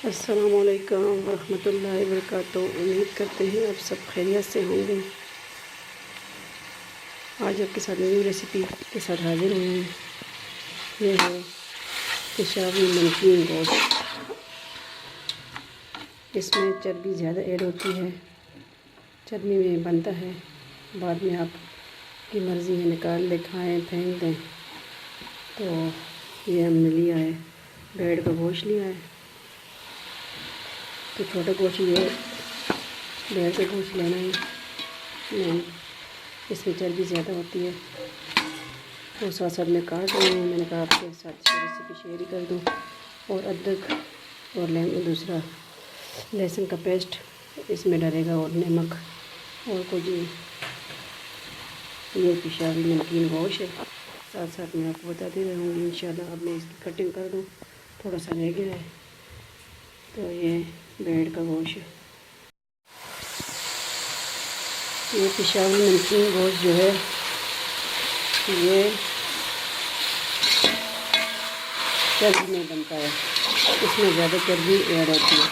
अस्सलामुअलैकुम वरहमतुल्लाहि वबरकातुहू। उम्मीद करते हैं आप सब खैरियत से होंगे। आज आपके साथ न्यू रेसिपी के साथ हाजिर हुए हैं। ये है पेशावरी नमकीन गोश्त। इसमें चर्बी ज़्यादा ऐड होती है, चर्बी में बनता है, बाद में आपकी मर्ज़ी है निकाल ले, खाएँ, फेंक दें। तो ये हमने लिया है, भेड़ का गोश्त लिया है। तो छोटा गोश्त ये भेड़ का गोश्त लेना है, नहीं इसमें चर्बी ज़्यादा होती है। तो साथ साथ में काट रही हूँ, मैंने कहा आपके साथ रेसिपी शेयर ही कर दूँ। और अदरक और दूसरा लहसुन का पेस्ट इसमें डलेगा, और नमक और कुछ नहीं। ये पेशावरी नमकीन गोश्त है। साथ साथ मैं आपको बताती रहूँगी इंशाल्लाह। अब मैं इसकी कटिंग कर दूँ, थोड़ा सा रह गया है। तो ये भेड़ का गोश्त है। ये पेशावरी नमकीन गोश्त जो है ये चर्बी में बनता है, इसमें ज़्यादा चर्बी ऐड होती है।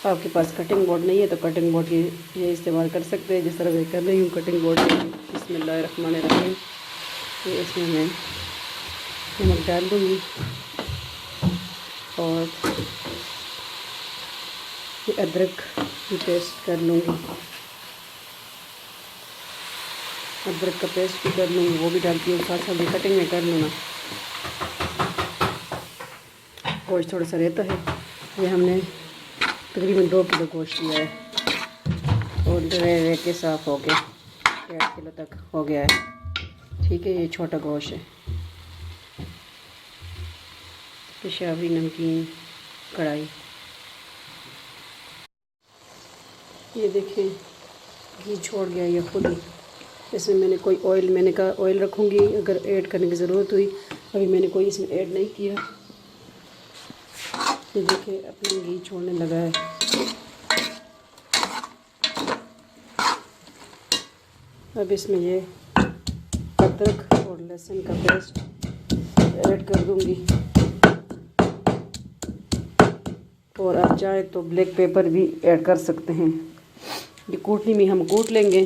आपके पास कटिंग बोर्ड नहीं है तो कटिंग बोर्ड की ये इस्तेमाल कर सकते हैं, जिस तरह मैं कर रही हूँ कटिंग बोर्ड की। बिस्मिल्लाहिर्रहमानिर्रहीम। तो इसमें मैं नमक डाल दूँगी और ये अदरक की पेस्ट कर लूँगी, अदरक का पेस्ट भी कर लूँगी, वो भी डालती हूँ। साथ साथ भी कटिंग में कर लूँगा। गोश्त थोड़ा सा रहता है। ये हमने तकरीबन 2 किलो गोश्त लिया है और रह के साफ़ हो गया, 1.5 किलो तक हो गया है। ठीक है, ये छोटा गोश्त है। पेशावरी नमकीन कढ़ाई, ये देखिए घी छोड़ गया ये खुद ही। इसमें मैंने कोई ऑयल, मैंने कहा ऑयल रखूँगी अगर ऐड करने की ज़रूरत हुई, अभी मैंने कोई इसमें ऐड नहीं किया। ये देखिए अपना घी छोड़ने लगा है। अब इसमें ये अदरक और लहसुन का पेस्ट ऐड कर दूँगी, और आप चाहे तो ब्लैक पेपर भी ऐड कर सकते हैं। ये कूटनी में हम कूट लेंगे।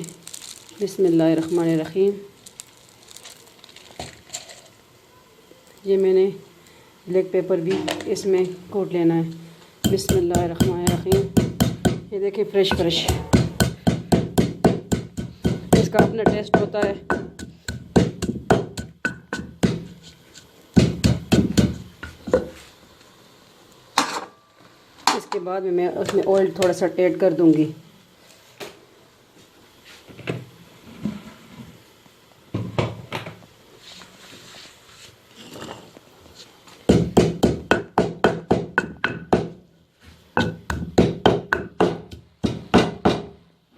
बिस्मिल्लाहिर्रहमानिर्रहीम। ये मैंने ब्लैक पेपर भी इसमें कूट लेना है। बिस्मिल्लाहिर्रहमानिर्रहीम। ये देखिए फ्रेश इसका अपना टेस्ट होता है। इसके बाद में मैं उसमें ऑयल थोड़ा सा ऐड कर दूंगी।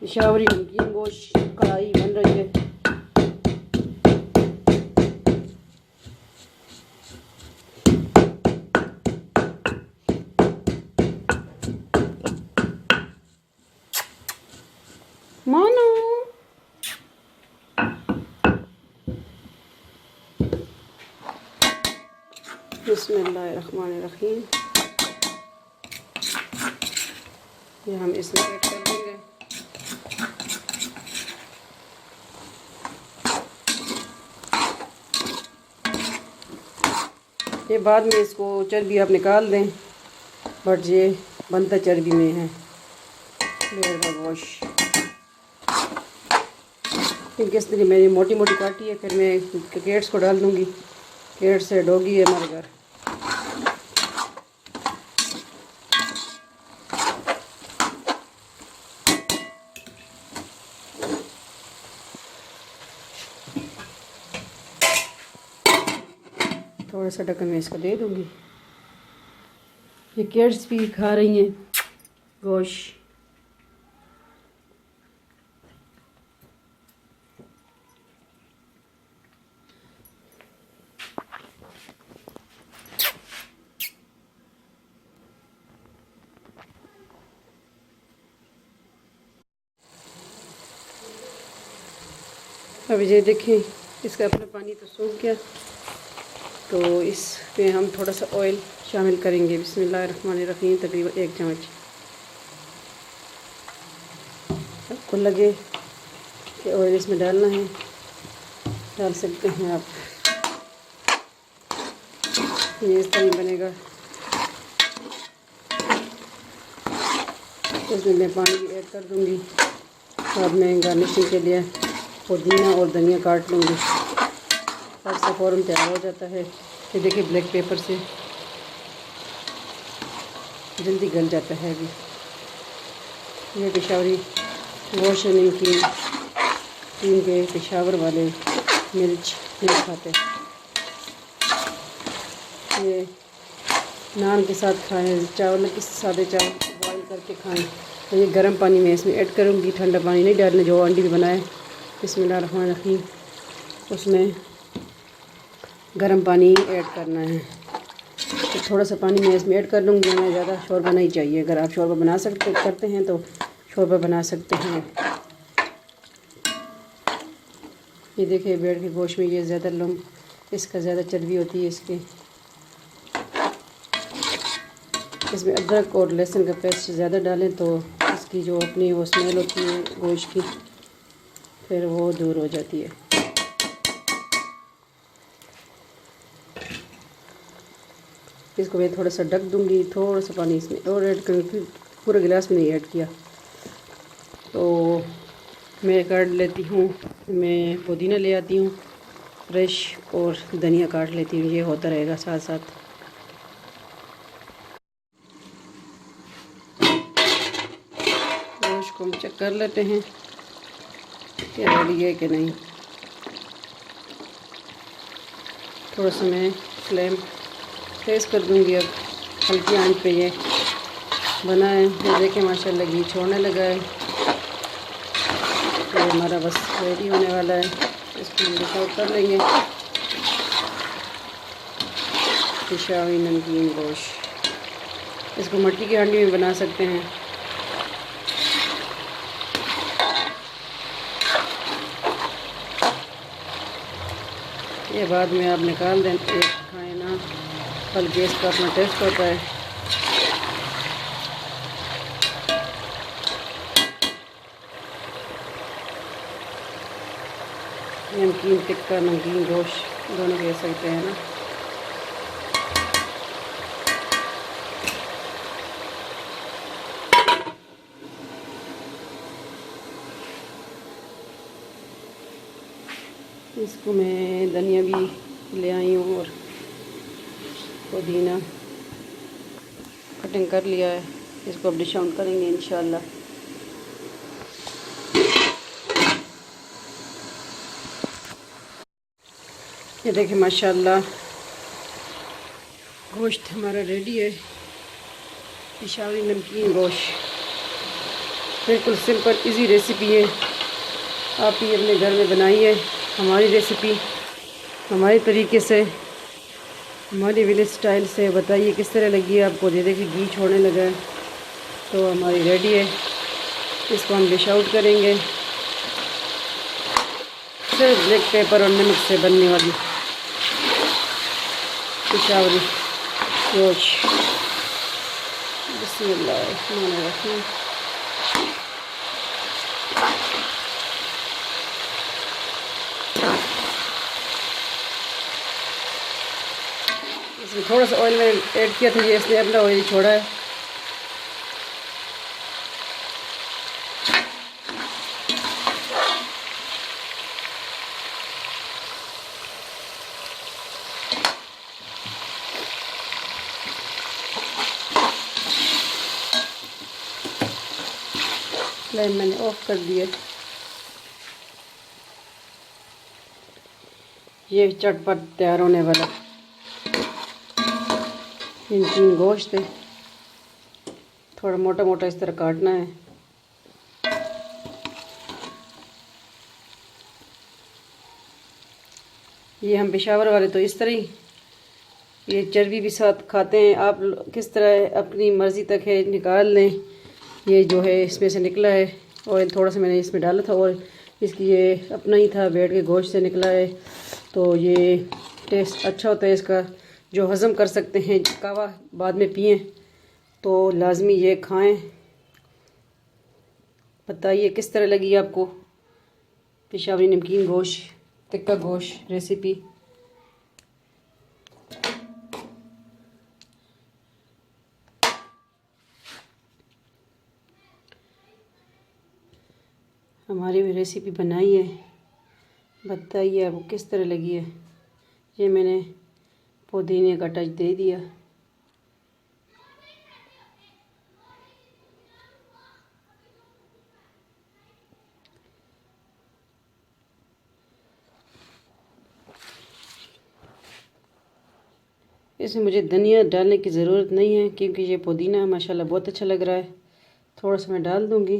पेशावरी नमकीन गोश्त कढ़ाई बन रही है। मानो बिस्मिल्लाहिर्रहमानिर्रहीम। ये हम इसमें ऐड कर देंगे। ये बाद में इसको चर्बी आप निकाल दें, बट ये बनता चर्बी में है भेड़ का गोश्त। किस तरह मैंने मोटी मोटी काटी है, फिर मैं कैरेट्स को डाल दूँगी। कैरेट से डोगी है हमारे घर। थोड़ा सा ढक्कन मैं इसको दे दूँगी। ये कैरेट्स भी खा रही हैं गोश्त। अब ये देखिए इसका अपना पानी तो सूख गया, तो इसमें हम थोड़ा सा ऑयल शामिल करेंगे। बिस्मिल्लाहिर्रहमानिर्रहीम। तकरीबन 1 चम्मच। आपको लगे कि ऑयल इसमें डालना है, डाल सकते हैं आप। ये इस तरह बनेगा। इसमें मैं पानी भी ऐड कर दूँगी। बाद में गार्निशिंग के लिए पुदीना और धनिया काट लूँगी। और से फ़ौरन तैयार हो जाता है। ये देखिए ब्लैक पेपर से जल्दी गल जाता है। अभी ये पेशावरी गोश्त नमकीन, के पेशावर वाले मिर्च नहीं खाते। ये नान के साथ खाएं, चावल के सादे चावल बॉईल करके खाएं। तो ये गर्म पानी में इसमें ऐड करूँगी, ठंडा पानी नहीं डालना जो आंटी भी बनाए। बिस्मिल्लाहिर्रहमानिर्रहीम। उसमें गर्म पानी ऐड करना है। तो थोड़ा सा पानी मैं इसमें ऐड कर लूँगी। हमें ज़्यादा शोरबा नहीं चाहिए। अगर आप शोरबा बना करते हैं तो शोरबा बना सकते हैं। ये देखिए भेड़ के गोश्त में ये ज़्यादा लम्ब, इसका ज़्यादा चर्बी होती है इसकी। इसमें अदरक और लहसुन का पेस्ट ज़्यादा डालें तो इसकी जो अपनी वो स्मेल होती है गोश्त की, फिर वो दूर हो जाती है। इसको मैं थोड़ा सा ढक दूँगी। थोड़ा सा पानी इसमें और ऐड करूँगी, पूरा गिलास में नहीं ऐड किया। तो मैं काट लेती हूँ, मैं पुदीना ले आती हूँ फ्रेश और धनिया काट लेती हूँ। ये होता रहेगा साथ साथ। गोश्त को हम चेक कर लेते हैं कि रेडी है कि नहीं। थोड़ा सा मैं फ्लेम तेज़ कर दूँगी। अब हल्की आंच पे ये बना है। ये देखें माशाल्लाह घी छोड़ने लगा है। तो हमारा बस रेडी होने वाला है। इसको हम डिश आउट कर लेंगे। पेशावरी नमकीन गोश्त, इसको मिट्टी की हांडी में बना सकते हैं। ये बाद में आप निकाल दें, एक खाएँ ना, फल गैस का अपना टेस्ट होता है। नमकीन टिक्का, नमकीन गोश्त दोनों कह सकते हैं ना। इसको मैं धनिया भी ले आई हूँ और पुदीना कटिंग कर लिया है। इसको अब डिश आउट करेंगे इंशाल्लाह। ये देखिए माशाल्लाह गोश्त हमारा रेडी है। पेशावरी नमकीन गोश्त बिल्कुल सिंपल इजी रेसिपी है। आप ही अपने घर में बनाइए। हमारी रेसिपी हमारे तरीके से, हमारी विलेज स्टाइल से बताइए किस तरह लगी आपको। दे देखिए घी छोड़ने लगा है। तो हमारी रेडी है। इसको हम डिश आउट करेंगे। सिर्फ ब्लैक पेपर और नमक से बनने वाली पेशावरी गोश्त। बिस्मिल्लाहिर्रहमानिर्रहीम। इसमें थोड़ा सा ऑयल में ऐड किया था, ये इसने अपना ऑयल छोड़ा है। फ्लेम मैंने ऑफ कर दिया। ये चटपट तैयार होने वाला नमकीन गोश्त है। थोड़ा मोटा मोटा इस तरह काटना है। ये हम पेशावर वाले तो इस तरह ही, ये चर्बी भी साथ खाते हैं। आप किस तरह अपनी मर्ज़ी तक है, निकाल लें। ये जो है इसमें से निकला है ऑयल, थोड़ा सा मैंने इसमें डाला था और इसकी ये अपना ही था, भेड़ के गोश्त से निकला है, तो ये टेस्ट अच्छा होता है इसका। जो हज़म कर सकते हैं, कहवा बाद में पिएं तो लाजमी ये खाएं। बताइए किस तरह लगी आपको पेशावरी नमकीन गोश्त, टिक्का गोश्त रेसिपी। हमारी भी रेसिपी बनाई है, बताइए आपको किस तरह लगी है। ये मैंने पुदीने का टच दे दिया। इसमें मुझे धनिया डालने की ज़रूरत नहीं है क्योंकि ये पुदीना माशाल्लाह बहुत अच्छा लग रहा है। थोड़ा सा मैं डाल दूँगी,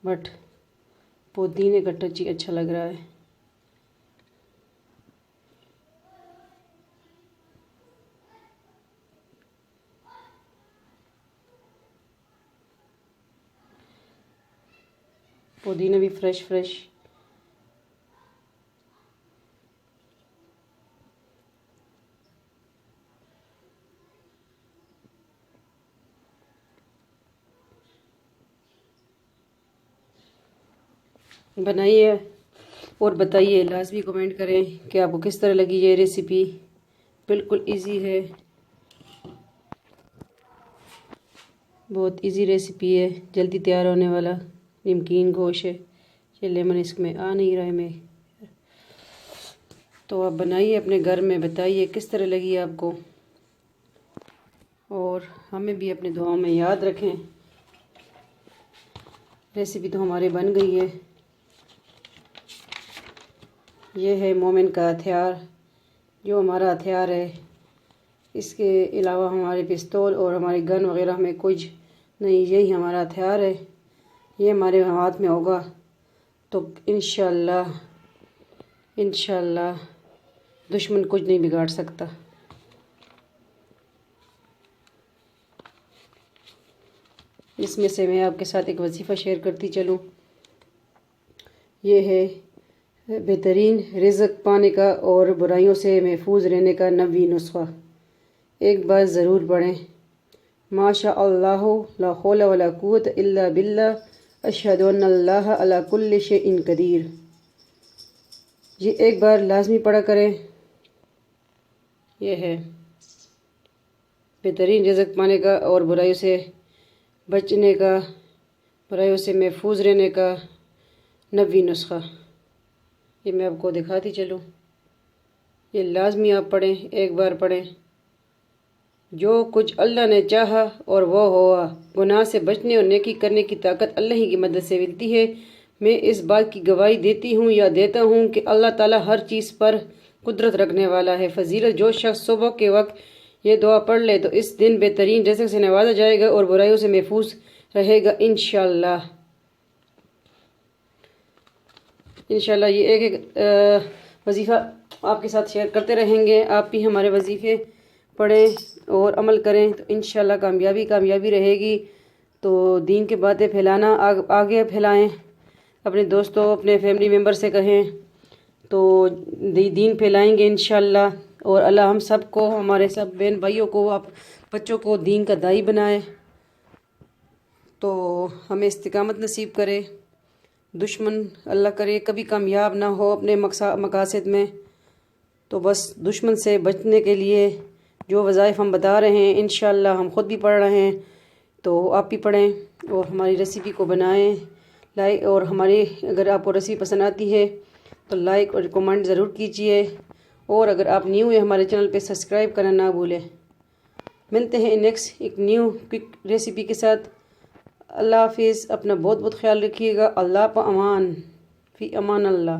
बट पुदीने का टच ही अच्छा लग रहा है। पुदीना भी फ्रेश फ्रेश। बनाइए और बताइए, लाजमी कमेंट करें कि आपको किस तरह लगी ये रेसिपी। बिल्कुल इजी है, बहुत इजी रेसिपी है, जल्दी तैयार होने वाला नमकीन गोश्त है। ये लेमन इसमें आ नहीं रहा है मैं, तो आप बनाइए अपने घर में, बताइए किस तरह लगी आपको, और हमें भी अपनी दुआओं में याद रखें। रेसिपी तो हमारी बन गई है। ये है मोमिन का हथियार, जो हमारा हथियार है। इसके अलावा हमारे पिस्तौल और हमारे गन वगैरह में कुछ नहीं, यही हमारा हथियार है। ये हमारे हाथ में होगा तो इंशाल्लाह दुश्मन कुछ नहीं बिगाड़ सकता। इसमें से मैं आपके साथ एक वजीफ़ा शेयर करती चलूँ। ये है बेहतरीन रिज़्क़ पाने का और बुराइयों से महफूज रहने का नबी नुस्ख़ा। एक बार ज़रूर पढ़ें। माशा अल्लाह ला हौला वला कुव्वत इल्ला बिल्लाह, अशहदु अन्नल्लाह अला कुल्लि शैइन कदीर। ये एक बार लाजमी पढ़ा करें। यह है बेहतरीन रिज़्क़ पाने का और बुराइयों से बचने का, बुराइयों से महफूज रहने का नबी नुस्ख़ा। ये मैं आपको दिखाती चलूँ। ये लाजमी आप पढ़ें, एक बार पढ़ें। जो कुछ अल्लाह ने चाहा और वो हुआ। गुनाह से बचने और नेकी करने की ताकत अल्लाह ही की मदद से मिलती है। मैं इस बात की गवाही देती हूँ या देता हूँ कि अल्लाह ताला हर चीज़ पर कुदरत रखने वाला है। फजीलत, जो शख्स सुबह के वक्त ये दुआ पढ़ ले तो इस दिन बेहतरीन रिज़्क़ से नवाजा जाएगा और बुराइयों से महफूज रहेगा इंशाअल्लाह। इंशाअल्लाह ये एक वजीफ़ा आपके साथ शेयर करते रहेंगे। आप भी हमारे वजीफ़े पढ़ें और अमल करें तो इंशाअल्लाह कामयाबी रहेगी। तो दीन की बातें फैलाना आगे फैलाएं, अपने दोस्तों अपने फैमिली मेम्बर से कहें तो दीन फैलाएंगे इंशाअल्लाह। और अल्लाह हम सब को, हमारे सब बहन भाइयों को, आप बच्चों को दीन का दाई बनाए, तो हमें इस्तिकामत नसीब करे। दुश्मन अल्लाह करे कभी कामयाब ना हो अपने मकासद में। तो बस दुश्मन से बचने के लिए जो वज़ाइफ हम बता रहे हैं इंशाअल्लाह हम ख़ुद भी पढ़ रहे हैं, तो आप भी पढ़ें और हमारी रेसिपी को बनाएं, लाइक। और हमारी अगर आपको रेसिपी पसंद आती है तो लाइक और कमेंट ज़रूर कीजिए। और अगर आप न्यू है हमारे चैनल पे सब्सक्राइब करना ना भूलें। मिलते हैं नेक्स्ट एक न्यू क्विक रेसिपी के साथ। अल्लाह हाफिज़। अपना बहुत बहुत ख्याल रखिएगा। अल्लाह पा अमान फ़ी अमान अल्लाह।